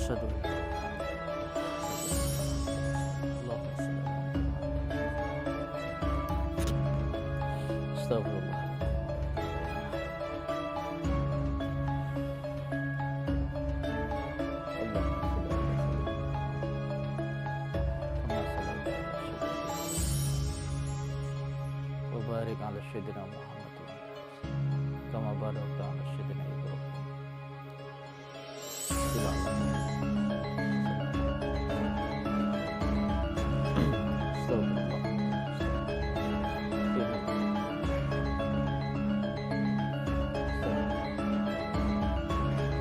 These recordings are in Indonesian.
Asyhadu an la ilaha illallah. Astagfirullah. Barik ala sayyidina Muhammad kama barakta ala sayyidina Ibrahim.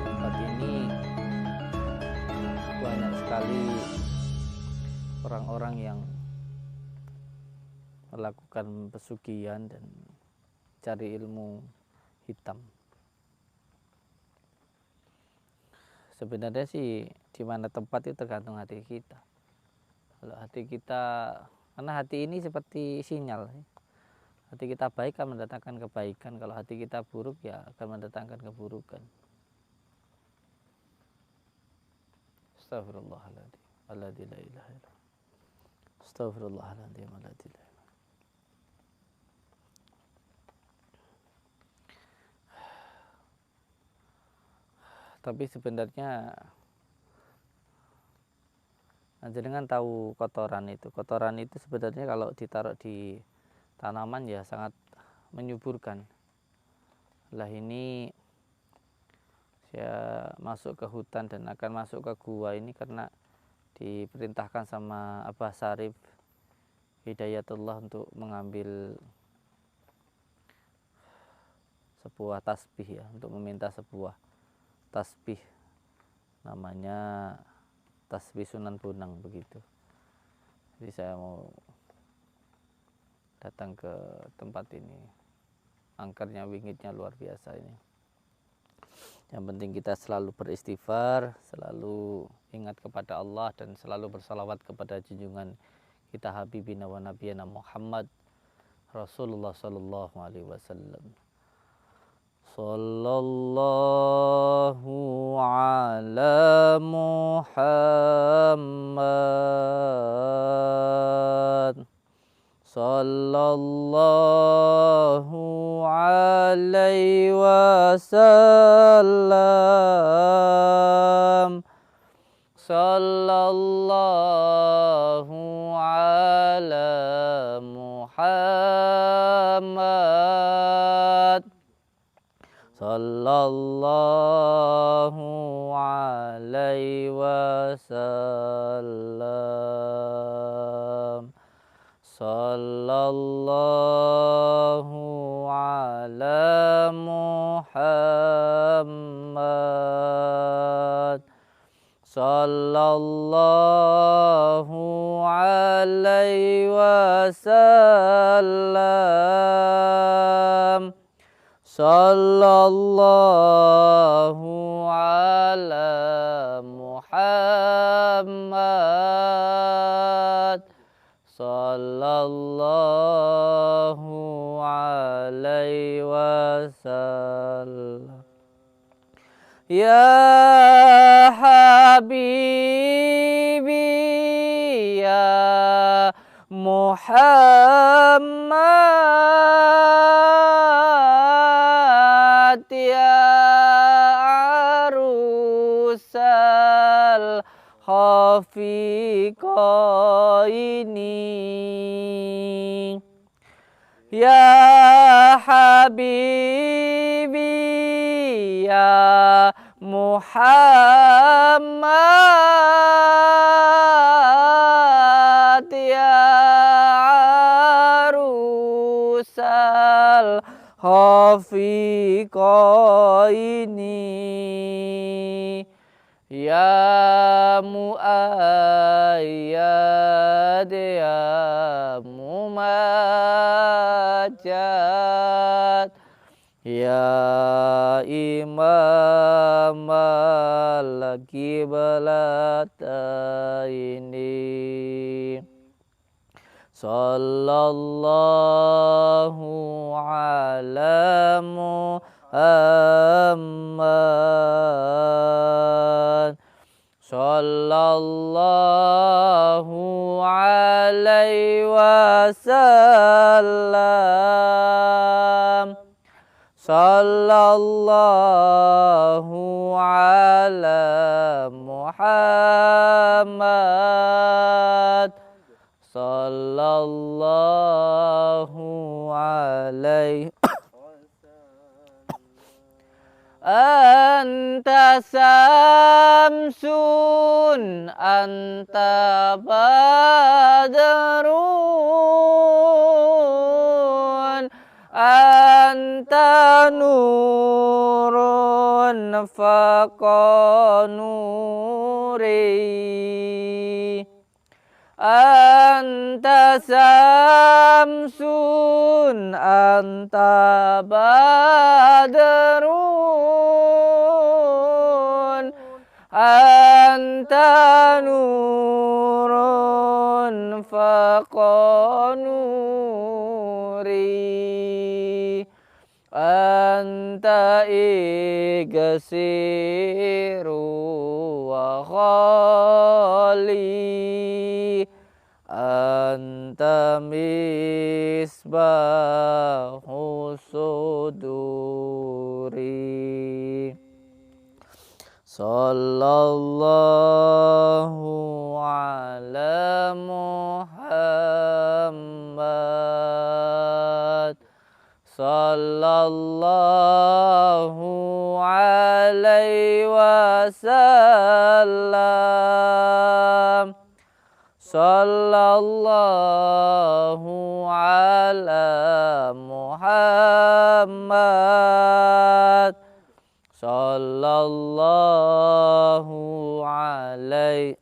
Tempat ini banyak sekali orang-orang yang melakukan pesugihan dan cari ilmu hitam. Sebenarnya sih di mana tempat itu tergantung hati kita. Kalau hati kita, karena hati ini seperti sinyal. Hati kita baik akan mendatangkan kebaikan. Kalau hati kita buruk ya akan mendatangkan keburukan. Astagfirullahaladzim. Alladzi la ilaha illallah. Astagfirullahaladzim. Alladzi la ilaha. Tapi sebenarnya jenengan tahu kotoran itu. Kotoran itu sebenarnya kalau ditaruh di tanaman ya sangat menyuburkan. Lah ini saya masuk ke hutan dan akan masuk ke gua ini karena diperintahkan sama Abah Syarif Hidayatullah untuk mengambil sebuah tasbih ya, untuk meminta sebuah tasbih, namanya tasbih Sunan Bonang begitu. Jadi saya mau datang ke tempat ini. Angkernya, wingitnya luar biasa ini. Yang penting kita selalu beristighfar, selalu ingat kepada Allah dan selalu bersalawat kepada junjungan kita Habibina wa Nabiyana Muhammad Rasulullah sallallahu alaihi wasallam. Sallallahu ala Muhammad. Sallallahu alaihi wasallam. Sallallahu ala Muhammad. Sallallahu alaihi wasallam. Sallallahu ala Muhammad. Sallallahu alaihi wasallam. Sallallahu ala Muhammad. Sallallahu alaihi wasallam. Ya Habibi ya Muhammad ya arusal khafiqaini ya Habibi ya Muhammad ya arusal khafiqaini ya muayyad ya mumajjad ya imam al-qiblataini. Sallallahu ala Muhammad. sallallahu alaihi wasallam. Sallallahu ala Muhammad. Sallallahu alaihi. Anta samsun, anta badrun, anta nurun faqa nuri. Anta samsun, anta badrun, anta nurun faqa nuri. Anta igsiru wa khali, anta misbahu suduri. Sallallahu ala Muhammad. Sallallahu alaihi wasallam. Sallallahu ala Muhammad. Sallallahu alaihi.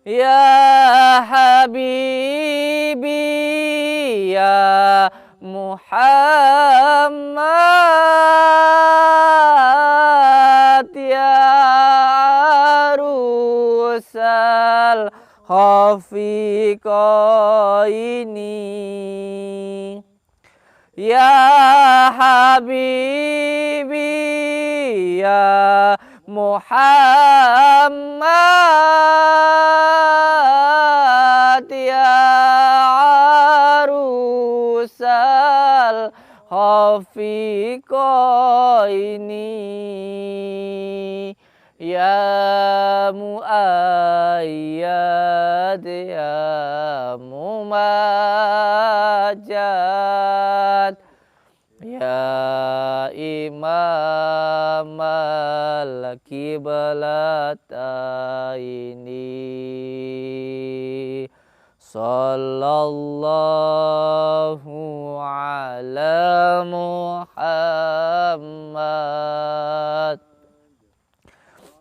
Ya Habibi ya Muhammad, ya arusal khafiqaini. Ya Habibi ya Muhammad, ya arusal khafiqaini. Ya muayyad ya mumajjad, ya imam al-qiblataini. Sallallahu ala Muhammad.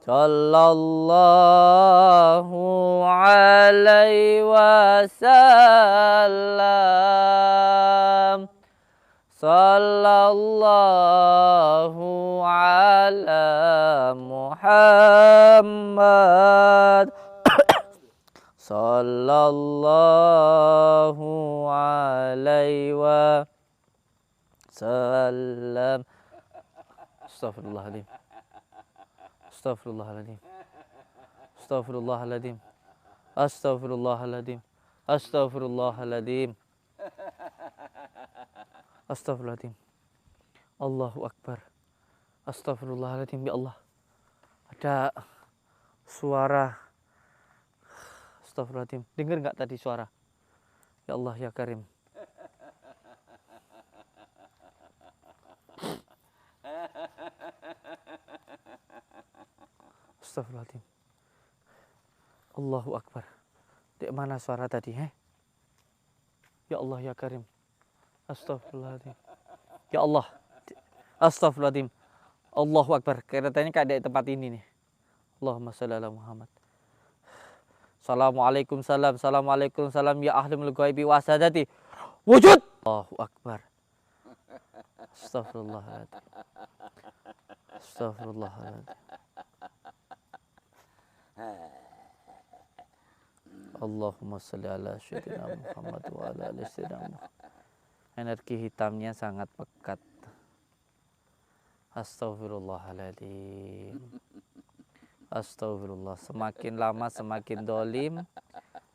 Sallallahu alaihi wasallam. Sallallahu ala Muhammad. Sallallahu alaihi wasallam. Astaghfirullahaladzim. Astaghfirullahaladzim. Astaghfirullahaladzim. Astaghfirullahaladzim. Astaghfirullahaladzim. Astaghfirullahaladzim. Allahu Akbar. Astaghfirullahaladzim. Ya Allah, ada suara. Astaghfirullahaladzim. Dengar nggak tadi suara? Ya Allah ya Karim. Astaghfirullahaladzim. Allahu Akbar. Di mana suara tadi? Ya Allah ya Karim. Astaghfirullahaladzim. Ya Allah. Astaghfirullahaladzim. Allahu Akbar. Kelihatannya kayak di tempat ini nih. Allahumma shalli ala Muhammad. Assalamualaikum salam. Assalamualaikum salam. Ya ahlimul ghaibi wa sadati. Wujud. Allahu Akbar. Astaghfirullahaladzim. Astaghfirullahaladzim. Allahumma sholli ala sayyidina Muhammad wa ala ali sayyidina Muhammad. Energi hitamnya sangat pekat. Astaghfirullahaladzim. Astagfirullah. Semakin lama semakin dolim,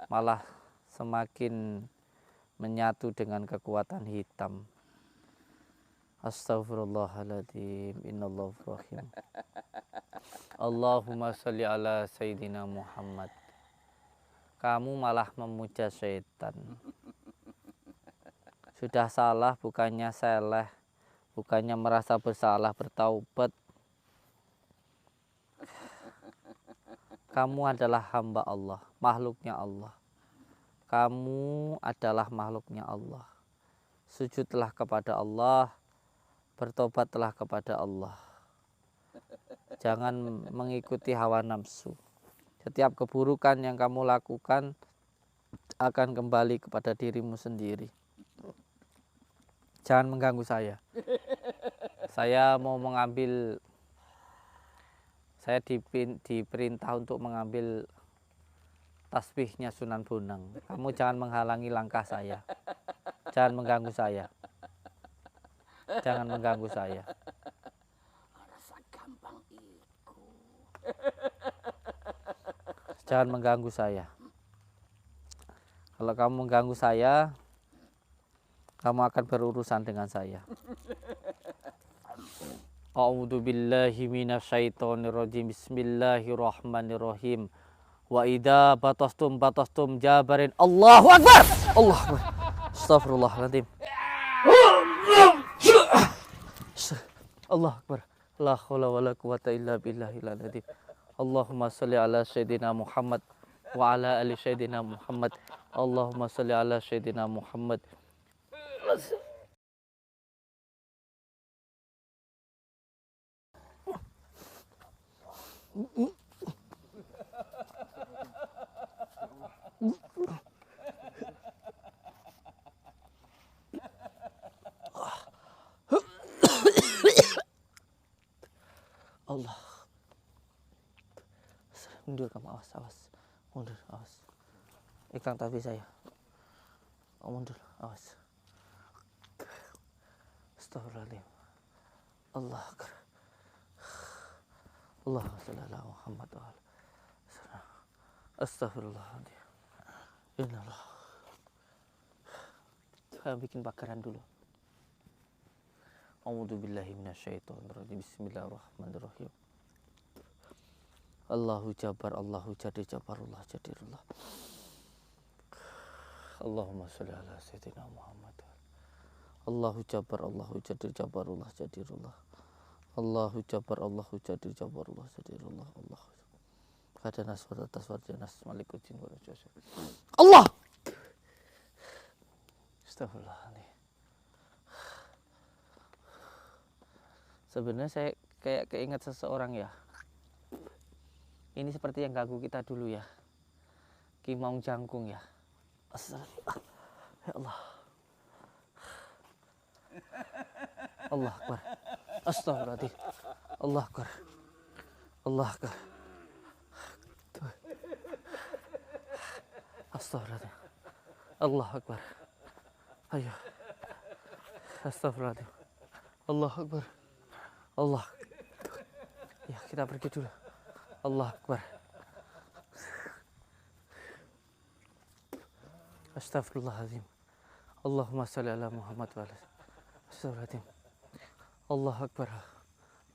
malah semakin menyatu dengan kekuatan hitam. Astaghfirullahaladzim. Innallahu rahim. Allahumma sholli ala Sayyidina Muhammad. Kamu malah memuja syaitan. Sudah salah bukannya seleh, bukannya merasa bersalah bertaubat. Kamu adalah hamba Allah, makhluknya Allah. Kamu adalah makhluknya Allah. Sujudlah kepada Allah, bertobatlah kepada Allah. Jangan mengikuti hawa nafsu. Setiap keburukan yang kamu lakukan akan kembali kepada dirimu sendiri. Jangan mengganggu saya. Saya diperintah untuk mengambil tasbihnya Sunan Bonang. Kamu jangan menghalangi langkah saya. Jangan mengganggu saya. Jangan mengganggu saya. Jangan mengganggu saya. Kalau kamu mengganggu saya, kamu akan berurusan dengan saya. A'udzu billahi minasyaitonir rajim. Bismillahirrahmanirrahim. Wa idza batastum jabarin. Allahu akbar. Allahu akbar. Astagfirullahaladzim. Allahu akbar. La haula wala quwata illa billahil azim. Allahumma sholli ala Sayyidina Muhammad wa ala ali Sayyidina Muhammad. Allahumma sholli ala Sayyidina Muhammad. Allah. Mundur kamu, awas. Mundur, awas. Ikang tasbih saya. Oh, mundur, awas. Astagfirullahaladzim. Allah akbar. Allahumma sholli ala Muhammad wa ala. Astagfirullahaladzim. Innallah. Saya bikin bakaran dulu. A'udzu billahi minasyaitonir rajim. Bismillahirrahmanirrahim. Allahu Jabar, Allahu Jadir, Jabarullah, Jadirullah. Allahumma sholli ala Sayyidina Muhammad. Allahu Jabar, Allahu Jadir, Jabarullah, Jadirullah. Allahu Jabar, Allahu Jadir, Jabarullah, Jadirullah. Allah. Kadanas wa taswarjanas malikuddin wa rajasa. Allah. Astagfirullahaladzim. Sebenarnya saya kayak keinget seseorang ya. Ini seperti yang ganggu kita dulu ya. Ki Maung Jangkung ya. Ya Allah. Allah akbar. Astagfirullahaladzim. Allah akbar. Allah akbar. Astagfirullahaladzim. Allah akbar. Ayo. Astagfirullahaladzim. Allah akbar. Allah. Ya, kita pergi dulu. Allah akbar. Astagfirullahaladzim. Allahumma sholli ala Muhammad wa ala. Astagfirullahaladzim. Allah akbar.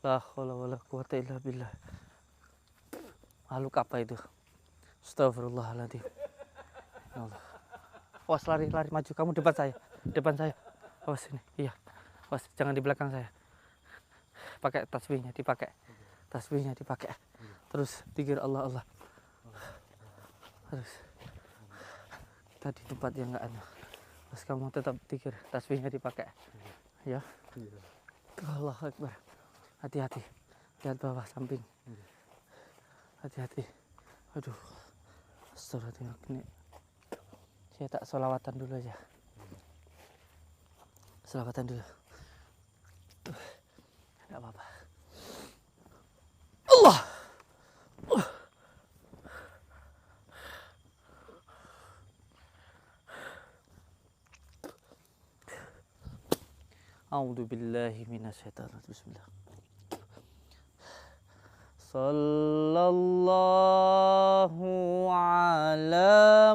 La haula wala quwata illa billah. Makhluk apa itu? Astagfirullahaladzim. Allah. Awas, lari maju, kamu depan saya. Awas ini. Iya. Awas, jangan di belakang saya. Pakai tasbihnya dipakai. Terus zikir Allah. Terus tadi tempat yang enggak ada. Terus kamu tetap zikir, tasbihnya dipakai. Ya. Allah akbar. Hati-hati. Lihat bawah samping. Hati-hati. Aduh. Astagfirullahaladzim. Saya tak sholawatan dulu aja. Sholawatan dulu. Tidak apa-apa. Allah. A'udzu billahi minasyaitonir rajim. Bismillah. Sallallahu ala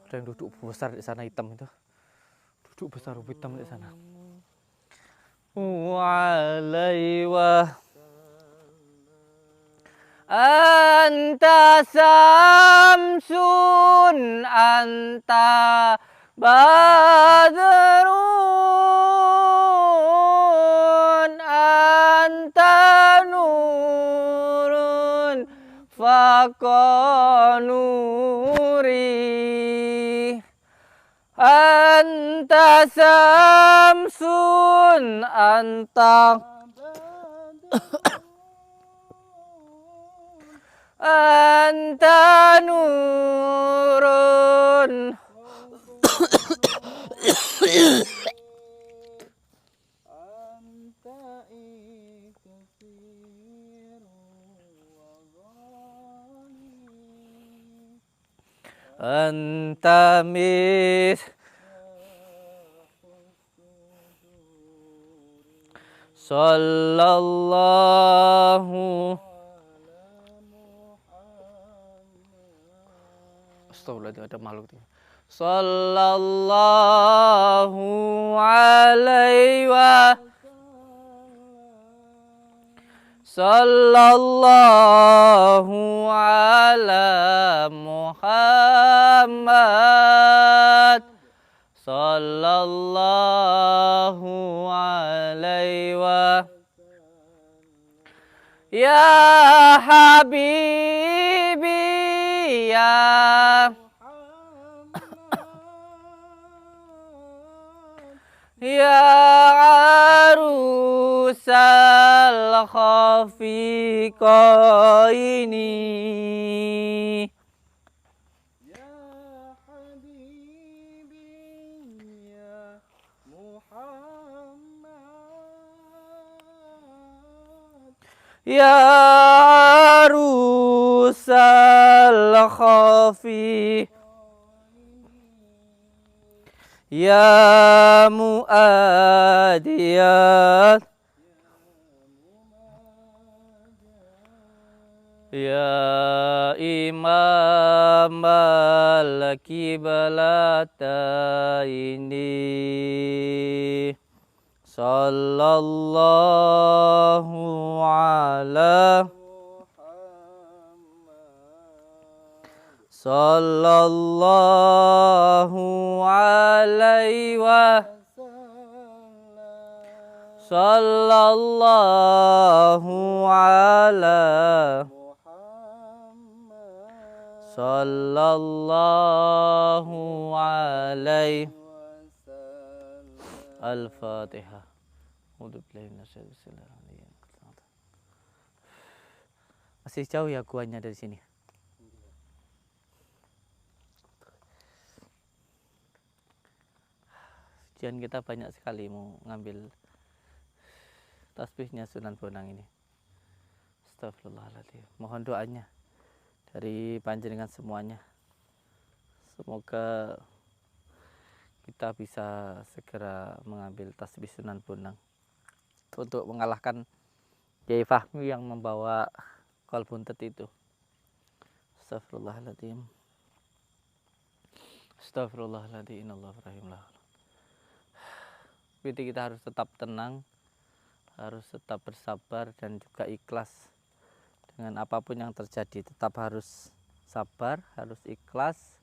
Ada yang duduk besar di sana hitam itu. Duduk besar hitam di sana. Wa'alaihi wa anta samsun anta badrun anta nurun faqanuri anta samsun anta anta nurun anta mis sallallahu astagfirullahaladzim, ada makhluk itu. Sallallahu alaihi wa sallallahu ala Muhammad sallallahu alaihi wa ya habibi ya arusal khafiqaini ya habibi ya Muhammad ya arusal khafiqaini ya muadiyat ya imam al-kiblataini sallallahu ala sallallahu alaihi wa sallallahu ala sallallahu alaihi al-fatihah. Masih jauh ya guanya dari sini. Ujian kita banyak sekali mau ngambil tasbihnya Sunan Bonang ini. Astagfirullahaladzim. Mohon doanya dari panjenengan semuanya. Semoga kita bisa segera mengambil tasbih Sunan Bonang untuk mengalahkan Kiai Fahmi yang membawa kolbuntet itu. Astagfirullahaladzim. Astagfirullahaladzim. Innallahu rahimlah. Jadi kita harus tetap tenang, harus tetap bersabar dan juga ikhlas dengan apapun yang terjadi. Tetap harus sabar, harus ikhlas,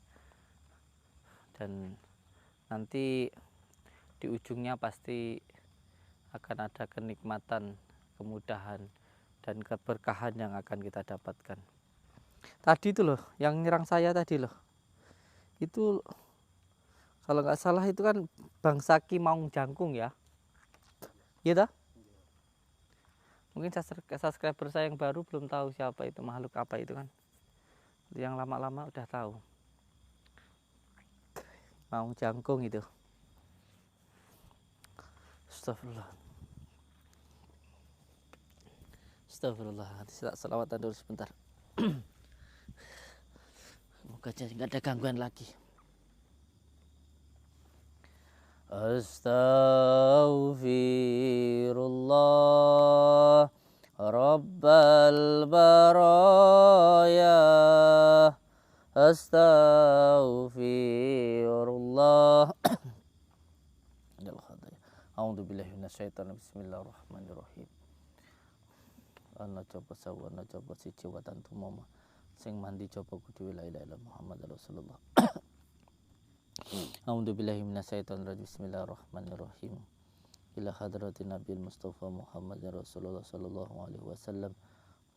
dan nanti di ujungnya pasti akan ada kenikmatan, kemudahan, dan keberkahan yang akan kita dapatkan. Tadi itu loh, yang nyerang saya tadi loh, itu kalau nggak salah itu kan bangsa Kimaung Jangkung ya, gitu. Mungkin subscriber saya yang baru belum tahu siapa itu, makhluk apa itu kan. Yang lama-lama udah tahu. Maung Jangkung itu. Astagfirullah. Astagfirullah. Selawatan dulu sebentar. Moga jadi nggak ada gangguan lagi. Astaghfirullah Rabbal baraya. Astaghfirullah. A'udzubillahi minasyaitonir bismillahirrahmanirrahim. Ana coba sawu ana coba siji watan tumama sing mandi coba kudu la ilaha illallah Muhammad Rasulullah. A'udzubillahi minasyaitonir rajim. Bismillahirrahmanirrahim. Ila hadratin Nabil Mustafa Muhammad Rasulullah sallallahu alaihi wasallam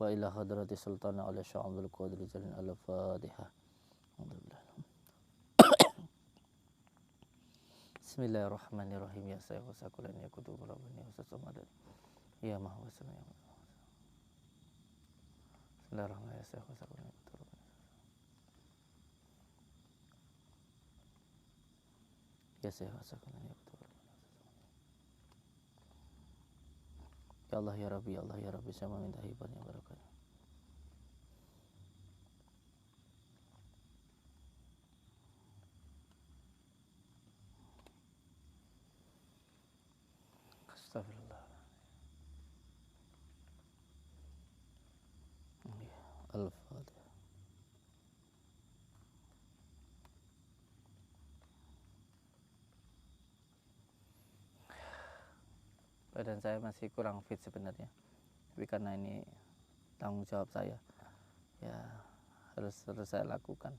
wa ila hadrati Sultan ala Syekh Abdul Qadir Jalil al-Fatihah. Bismillahirrahmanirrahim. Ya saya wasakulan ya kutu rabbani wasamadan. Ya maha wasalam ya. Bismillahirrahmanirrahim. Ya saya wasakulan ya kutu rabbani. Ya saya wasakulan ya kutu rabbani. Ya Allah ya Rabbi, ya Allah ya Rabbi, saya meminta hiburnya barakah. Astagfirullah. Al-Fatihah. Badan saya masih kurang fit sebenarnya, tapi karena ini tanggung jawab saya, ya harus saya lakukan.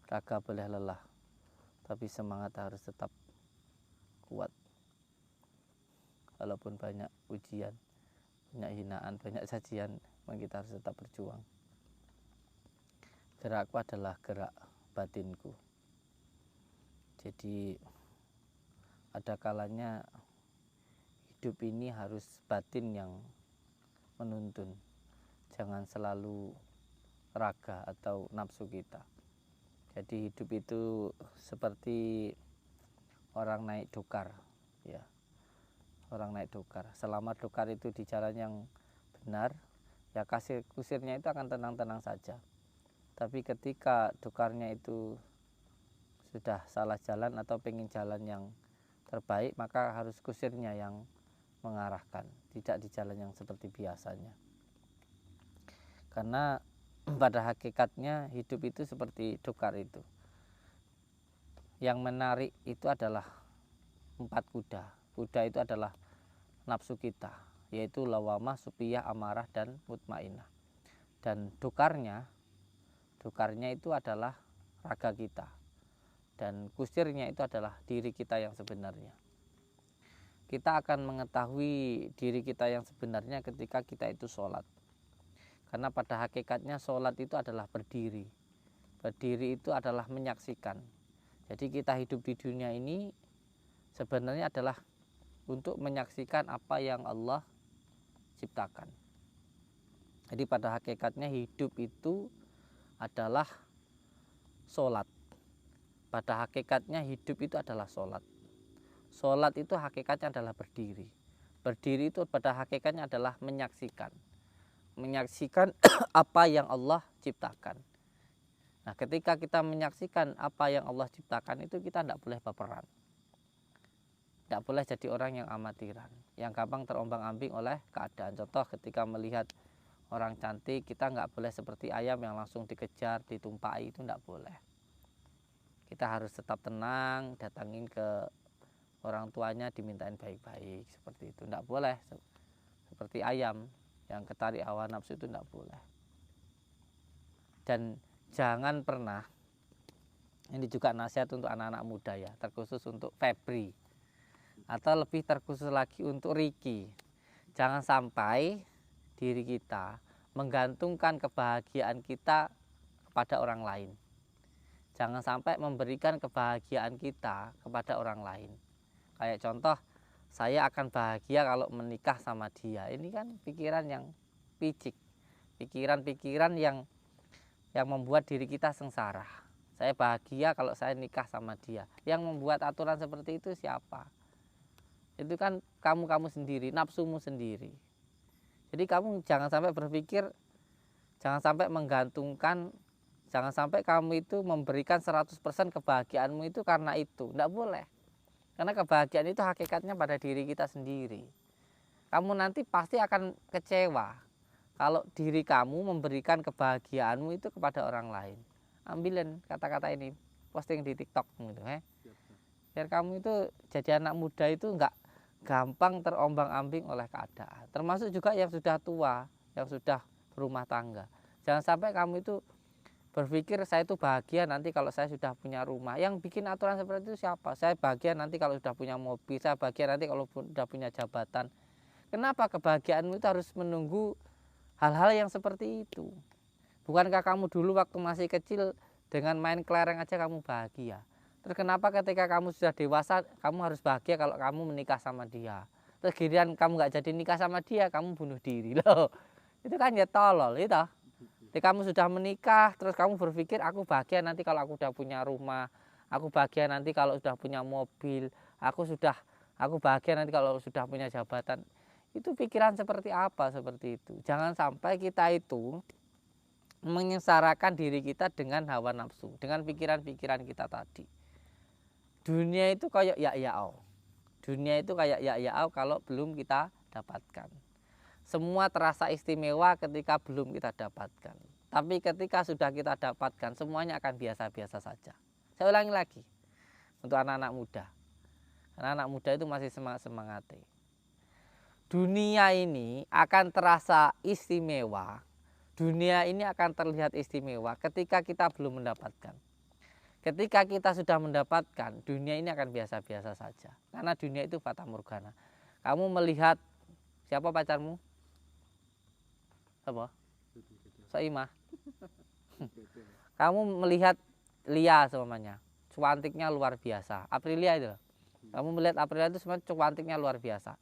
Raga boleh lelah, tapi semangat harus tetap kuat. Walaupun banyak ujian, banyak hinaan, banyak cacian, memang kita harus tetap berjuang. Gerakku adalah gerak batinku. Jadi ada kalanya hidup ini harus batin yang menuntun. Jangan selalu raga atau nafsu kita. Jadi hidup itu seperti orang naik dokar, ya. Orang naik dokar. Selama dokar itu di jalan yang benar, ya kusirnya itu akan tenang-tenang saja. Tapi ketika dokarnya itu sudah salah jalan atau pengen jalan yang terbaik, maka harus kusirnya yang mengarahkan, tidak di jalan yang seperti biasanya. Karena pada hakikatnya hidup itu seperti dokar itu. Yang menarik itu adalah 4 kuda. Kuda itu adalah nafsu kita, yaitu lawamah, supiyah, amarah, dan mutmainah. Dan dokarnya itu adalah raga kita. Dan kusirnya itu adalah diri kita yang sebenarnya. Kita akan mengetahui diri kita yang sebenarnya ketika kita itu sholat. Karena pada hakikatnya sholat itu adalah berdiri. Berdiri itu adalah menyaksikan. Jadi kita hidup di dunia ini sebenarnya adalah untuk menyaksikan apa yang Allah ciptakan. Jadi pada hakikatnya hidup itu adalah sholat. Pada hakikatnya hidup itu adalah sholat. Sholat itu hakikatnya adalah berdiri. Berdiri itu pada hakikatnya adalah menyaksikan. Menyaksikan apa yang Allah ciptakan. Nah, ketika kita menyaksikan apa yang Allah ciptakan itu kita tidak boleh baperan. Tidak boleh jadi orang yang amatiran, yang gampang terombang-ambing oleh keadaan. Contoh ketika melihat orang cantik, kita nggak boleh seperti ayam yang langsung dikejar, ditumpai, itu nggak boleh. Kita harus tetap tenang, datangin ke orang tuanya, dimintain baik-baik, seperti itu. Nggak boleh seperti ayam yang ketarik hawa nafsu, itu nggak boleh. Dan jangan pernah, ini juga nasihat untuk anak-anak muda ya, terkhusus untuk Febri, atau lebih terkhusus lagi untuk Ricky. Jangan sampai diri kita menggantungkan kebahagiaan kita kepada orang lain. Jangan sampai memberikan kebahagiaan kita kepada orang lain. Kayak contoh, saya akan bahagia kalau menikah sama dia. Ini kan pikiran yang picik, pikiran-pikiran yang membuat diri kita sengsara. Saya bahagia kalau saya nikah sama dia. Yang membuat aturan seperti itu siapa? Itu kan kamu sendiri, nafsumu sendiri. Jadi kamu jangan sampai berpikir, jangan sampai menggantungkan, jangan sampai kamu itu memberikan 100% kebahagiaanmu itu karena itu. Tidak boleh. Karena kebahagiaan itu hakikatnya pada diri kita sendiri. Kamu nanti pasti akan kecewa kalau diri kamu memberikan kebahagiaanmu itu kepada orang lain. Ambilin kata-kata ini, posting di TikTok gitu, biar kamu itu jadi anak muda itu enggak gampang terombang-ambing oleh keadaan. Termasuk juga yang sudah tua, yang sudah berumah tangga. Jangan sampai kamu itu berpikir saya itu bahagia nanti kalau saya sudah punya rumah. Yang bikin aturan seperti itu siapa? Saya bahagia nanti kalau sudah punya mobil, saya bahagia nanti kalau sudah punya jabatan. Kenapa kebahagiaanmu itu harus menunggu hal-hal yang seperti itu? Bukankah kamu dulu waktu masih kecil dengan main kelereng aja kamu bahagia? Terus kenapa ketika kamu sudah dewasa kamu harus bahagia kalau kamu menikah sama dia? Terus giliran kamu nggak jadi nikah sama dia, kamu bunuh diri loh. Itu kan ya tolol itu. Ketika kamu sudah menikah, terus kamu berpikir aku bahagia nanti kalau aku sudah punya rumah, aku bahagia nanti kalau sudah punya mobil, aku bahagia nanti kalau sudah punya jabatan. Itu pikiran seperti apa seperti itu? Jangan sampai kita itu menyengsarakan diri kita dengan hawa nafsu, dengan pikiran-pikiran kita tadi. Dunia itu kayak ya-ya'au. Dunia itu kayak ya-ya'au kalau belum kita dapatkan. Semua terasa istimewa ketika belum kita dapatkan. Tapi ketika sudah kita dapatkan, semuanya akan biasa-biasa saja. Saya ulangi lagi untuk anak-anak muda. Anak-anak muda itu masih semangat-semangat. Dunia ini akan terasa istimewa. Dunia ini akan terlihat istimewa ketika kita belum mendapatkan. Ketika kita sudah mendapatkan, dunia ini akan biasa-biasa saja. Karena dunia itu fata morgana. Kamu melihat siapa pacarmu? Apa? Soimah. Kamu melihat Lia semuanya, cuantiknya luar biasa. Aprilia itu. Kamu melihat Aprilia itu semuanya cuantiknya luar biasa.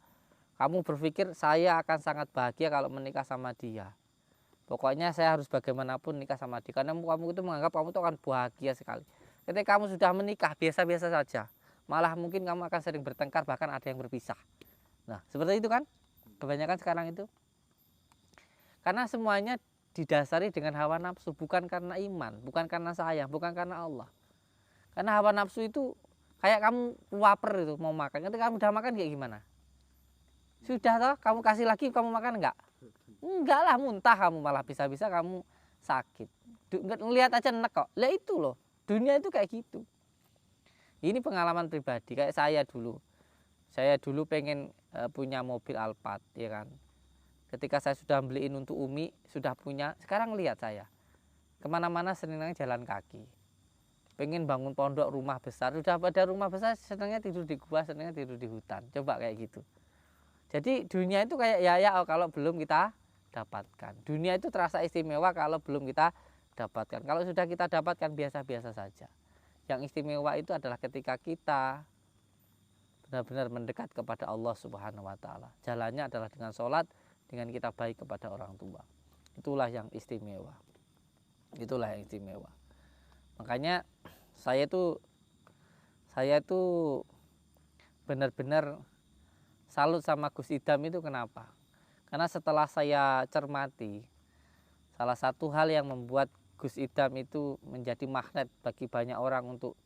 Kamu berpikir saya akan sangat bahagia kalau menikah sama dia. Pokoknya saya harus bagaimanapun nikah sama dia. Karena kamu itu menganggap kamu itu akan bahagia sekali. Ketika kamu sudah menikah biasa-biasa saja. Malah mungkin kamu akan sering bertengkar, bahkan ada yang berpisah. Nah seperti itu kan. Kebanyakan sekarang itu. Karena semuanya didasari dengan hawa nafsu, bukan karena iman, bukan karena sayang, bukan karena Allah. Karena hawa nafsu itu kayak kamu lapar itu mau makan, ketika kamu udah makan kayak gimana? Sudah toh, kamu kasih lagi kamu makan enggak? Enggak lah, muntah kamu, malah bisa-bisa kamu sakit. Ngelihat aja enek kok. Lah itu loh, dunia itu kayak gitu. Ini pengalaman pribadi kayak saya dulu. Saya dulu pengen punya mobil Alphard, ya kan. Ketika saya sudah beliin untuk Umi, sudah punya, sekarang lihat saya. Kemana-mana senangnya jalan kaki. Pengen bangun pondok rumah besar, sudah pada rumah besar, senangnya tidur di gua, senangnya tidur di hutan. Coba kayak gitu. Jadi dunia itu kayak ya kalau belum kita dapatkan. Dunia itu terasa istimewa kalau belum kita dapatkan. Kalau sudah kita dapatkan biasa-biasa saja. Yang istimewa itu adalah ketika kita benar-benar mendekat kepada Allah Subhanahu wa taala. Jalannya adalah dengan sholat, dengan kita baik kepada orang tua. Itulah yang istimewa. Itulah yang istimewa. Makanya saya itu benar-benar salut sama Gus Idam itu kenapa? Karena setelah saya cermati, salah satu hal yang membuat Gus Idam itu menjadi magnet bagi banyak orang untuk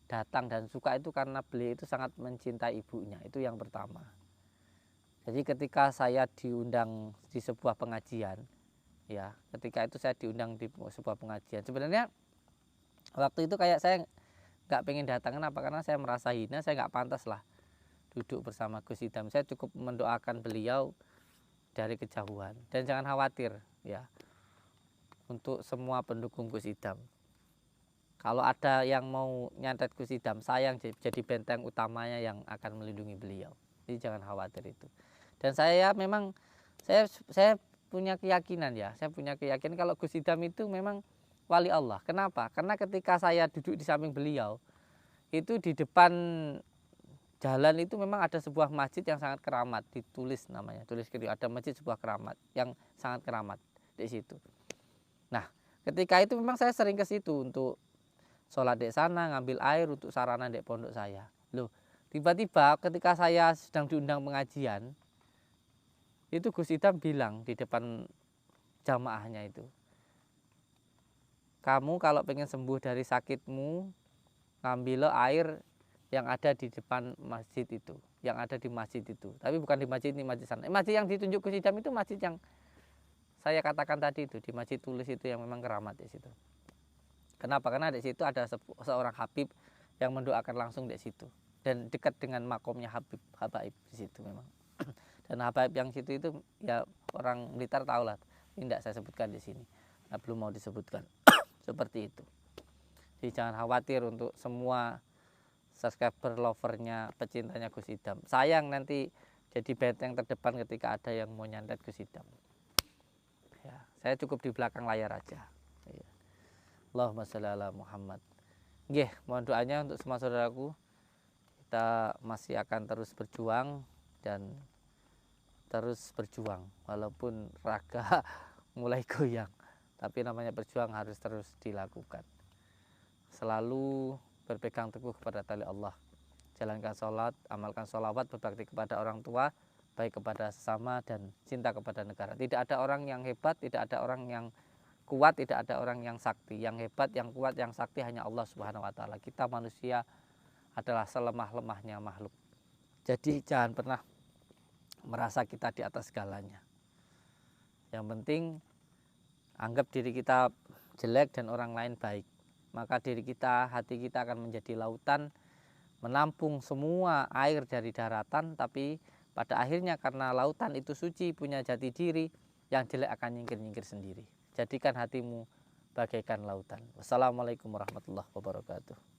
datang dan suka itu karena beliau itu sangat mencintai ibunya. Itu yang pertama. Jadi ketika saya diundang di sebuah pengajian, ya, ketika itu saya diundang di sebuah pengajian. Sebenarnya waktu itu kayak saya nggak pengen datang, kenapa? Karena saya merasa hina, saya nggak pantas lah duduk bersama Gus Idam. Saya cukup mendoakan beliau dari kejauhan. Dan jangan khawatir, ya, untuk semua pendukung Gus Idam. Kalau ada yang mau nyantet Gus Idam, saya yang jadi benteng utamanya yang akan melindungi beliau. Jadi jangan khawatir itu. Dan saya memang saya punya keyakinan, ya, saya punya keyakinan kalau Gus Idam itu memang wali Allah. Kenapa? Karena ketika saya duduk di samping beliau, itu di depan jalan itu memang ada sebuah masjid yang sangat keramat, ditulis namanya, tulis kiri, ada masjid sebuah keramat yang sangat keramat di situ. Nah, ketika itu memang saya sering ke situ untuk sholat di sana, ngambil air untuk sarana di pondok saya. Loh, tiba-tiba ketika saya sedang diundang pengajian, Itu Gus Idam bilang di depan jamaahnya itu, kamu kalau pengen sembuh dari sakitmu, ngambil air yang ada di depan masjid itu, yang ada di masjid itu. Tapi bukan di masjid ini, masjid sana. Masjid yang ditunjuk Gus Idam itu masjid yang saya katakan tadi itu, di Masjid Tulis itu, yang memang keramat di situ. Kenapa? Karena di situ ada seorang Habib yang mendoakan langsung di situ, dan dekat dengan makomnya Habaib di situ memang. Dan Habaib yang situ itu ya orang Blitar tahu lah, tidak saya sebutkan di sini, nah, belum mau disebutkan. Seperti itu. Jadi jangan khawatir untuk semua subscriber lovernya, pecintanya Gus Idam. Sayang nanti jadi benteng terdepan ketika ada yang mau nyantet Gus Idam. Ya, saya cukup di belakang layar aja. Ya. Allahumma sholli ala Muhammad. Nggih, mohon doanya untuk semua saudaraku. Kita masih akan terus berjuang dan terus berjuang walaupun raga mulai goyang, tapi namanya berjuang harus terus dilakukan. Selalu berpegang teguh kepada tali Allah, jalankan sholat, amalkan sholawat, berbakti kepada orang tua, baik kepada sesama, dan cinta kepada negara. Tidak ada orang yang hebat, tidak ada orang yang kuat, tidak ada orang yang sakti. Yang hebat, yang kuat, yang sakti hanya Allah Subhanahu wa Ta'ala. Kita manusia adalah selemah-lemahnya makhluk. Jadi jangan pernah merasa kita di atas segalanya. Yang penting anggap diri kita jelek dan orang lain baik. Maka diri kita, hati kita akan menjadi lautan, menampung semua air dari daratan. Tapi pada akhirnya karena lautan itu suci, punya jati diri, yang jelek akan nyingkir-nyingkir sendiri. Jadikan hatimu bagaikan lautan. Wassalamualaikum warahmatullahi wabarakatuh.